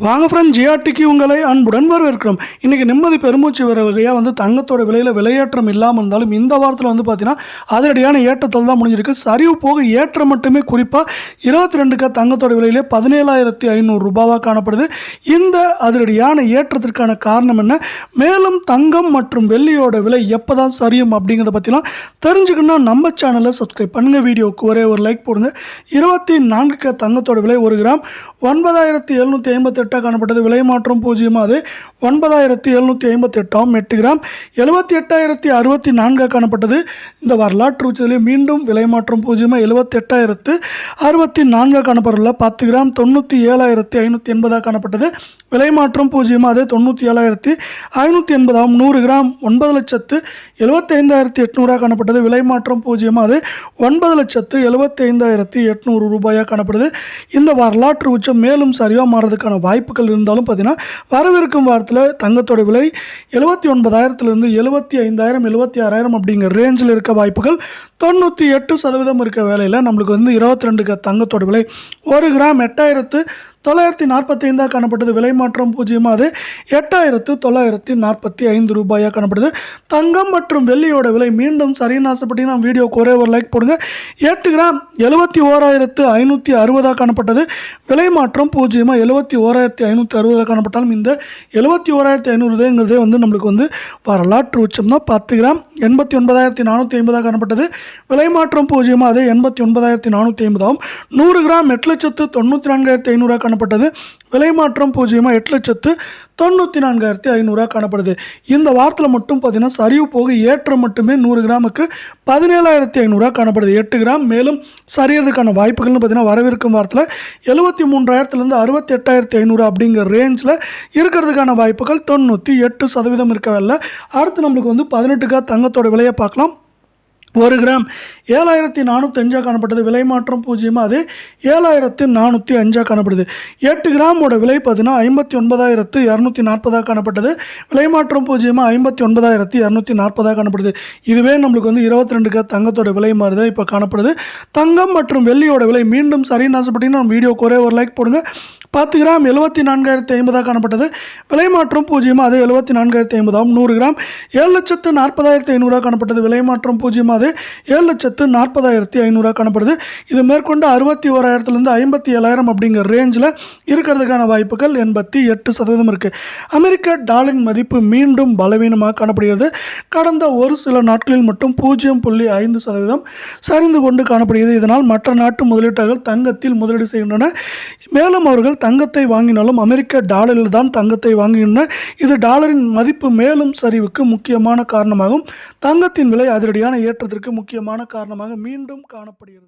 வாங்க ஃப்ரெண்ட், ஜிஆர்டிக்கு உங்களை அன்புடன் வரவேற்கிறோம். இன்றைக்கி நிம்மதி பெருமூச்சு வர வகையாக தங்கத்தோட விலையில் விலையேற்றம் இல்லாமல் இருந்தாலும் இந்த வாரத்தில் பார்த்தீங்கன்னா அதிரடியான ஏற்றத்தில் தான் முடிஞ்சிருக்கு. சரிவு போக ஏற்றம் மட்டுமே. குறிப்பாக 22K தங்கத்தோட விலையிலே 17,500 ரூபாவாக காணப்படுது. இந்த அதிரடியான ஏற்றத்திற்கான காரணம் என்ன, மேலும் தங்கம் மற்றும் வெள்ளியோட விலை எப்போ தான் சரியும் அப்படிங்கிறத பற்றிலாம் தெரிஞ்சுக்கணும்னா நம்ம சேனலை சப்ஸ்கிரைப் பண்ணுங்கள். வீடியோவுக்கு ஒரே ஒரு லைக் போடுங்க. 24K தங்கத்தோட விலை 1 கிராம் 9,758 காணப்பட்டது. விலை மாற்றம் 0. அது 9,758. 8 கிராம் 78,064 காணப்பட்டது. இந்த வரலாற்று உச்சத்திலே மீண்டும் விலை மாற்றம் 0. 78,064 காணப்படல. 10 கிராம் 97,580 காணப்பட்டது. விலை மாற்றம் 0. அது 97,580. 100 கிராம் 9,75,800 காணப்பட்டது. விலை மாற்றம் 0. அது 9,75,800 ரூபாயாக காணப்படுது. இந்த வரலாற்று உச்சம் மேலும் சரிவாக மாறதுக்கான வாய்ப்புகள் இருந்தாலும் பார்த்தீங்கன்னா வரவிருக்கும் வாரத்தில் தங்கத்தோட விலை 79,000 75,000 76,000 அப்படிங்கிற ரேஞ்சில் இருக்க வாய்ப்புகள் 98% இருக்க வேலையில் நம்மளுக்கு 22K தங்கத்தோட விலை 1 கிராம் 8,945 காணப்பட்டது. விலை மாற்றம் 0. அது 8,945 ரூபாயாக காணப்படுது. தங்கம் மற்றும் வெள்ளியோட விலை மீண்டும் சரின்னு ஆசைப்பட்டீங்கன்னா வீடியோக்கு ஒரே ஒரு லைக் போடுங்க. 8 கிராம் 71,560 காணப்பட்டது. விலை மாற்றம் 0. 71,560 காணப்பட்டாலும் இந்த 71,500ங்கிறதே நம்மளுக்கு வரலாற்று உச்சம் தான். 10 கிராம் 89,450 காணப்பட்டது. விலை மாற்றம் 0. அது 89,450. 100 கிராம் 8,94,500 காணப்பட்டது. விலை மாற்றம் 0. 8,94,500 காணப்படுது. இந்த வாரத்தில் மட்டும் பார்த்தீங்கன்னா சரிவு போக ஏற்றம் மட்டுமே 100 கிராமுக்கு 17,500 காணப்படுது. 8 கிராம் மேலும் சரியறதுக்கான வாய்ப்புகள்னு பார்த்தீங்கன்னா வரவிருக்கும் வாரத்தில் 73,000 68,500 அப்படிங்கிற ரேஞ்சில் இருக்கிறதுக்கான வாய்ப்புகள் 98% இருக்கவில்லை. அடுத்து நம்மளுக்கு 18K தங்கத்தோட விலையை பார்க்கலாம். 1 கிராம் 7,405 காணப்பட்டது. விலை மாற்றம் 0. அது 7,405 காணப்படுது. 8 கிராமோட விலை பார்த்தீங்கன்னா 59,240 காணப்பட்டது. விலை மாற்றம் 0. 59,240 காணப்படுது. இதுவே நம்மளுக்கு 22K தங்கத்தோட விலை மாதிரி தான் இப்போ காணப்படுது. தங்கம் மற்றும் வெள்ளியோட விலை மீண்டும் சரின்னு ஆசைப்பட்டீங்கன்னா நம்ம வீடியோக்கு ஒரே ஒரு லைக் போடுங்க. 10 கிராம் 74,050 காணப்பட்டது. விலை மாற்றம் 0. அது 74,050. 100 கிராம் 7,40,500 காணப்பட்டது. விலை மாற்றம் 0. அது 7,40,500 காணப்படுது. இது மேற்கொண்டு 61,000 57,000 அப்படிங்கிற ரேஞ்சில் இருக்கிறதுக்கான வாய்ப்புகள் 88% இருக்குது. அமெரிக்க டாலரின் மதிப்பு மீண்டும் பலவீனமாக காணப்படுகிறது. கடந்த ஒரு சில நாட்களில் மட்டும் 0.5% சரிந்து கொண்டு காணப்படுகிறது. இதனால் மற்ற நாட்டு முதலீட்டாளர்கள் தங்கத்தில் முதலீடு செய்கின்றனர். மேலும் அவர்கள் தங்கத்தை வாங்கினாலும் அமெரிக்க டாலரில் தான் தங்கத்தை வாங்குகின்றனர். இது டாலரின் மதிப்பு மேலும் சரிவுக்கு முக்கியமான காரணமாகும். தங்கத்தின் விலை அதிரடியான ஏற்றத்திற்கு முக்கியமான காரணமாக மீண்டும் காணப்படுகிறது.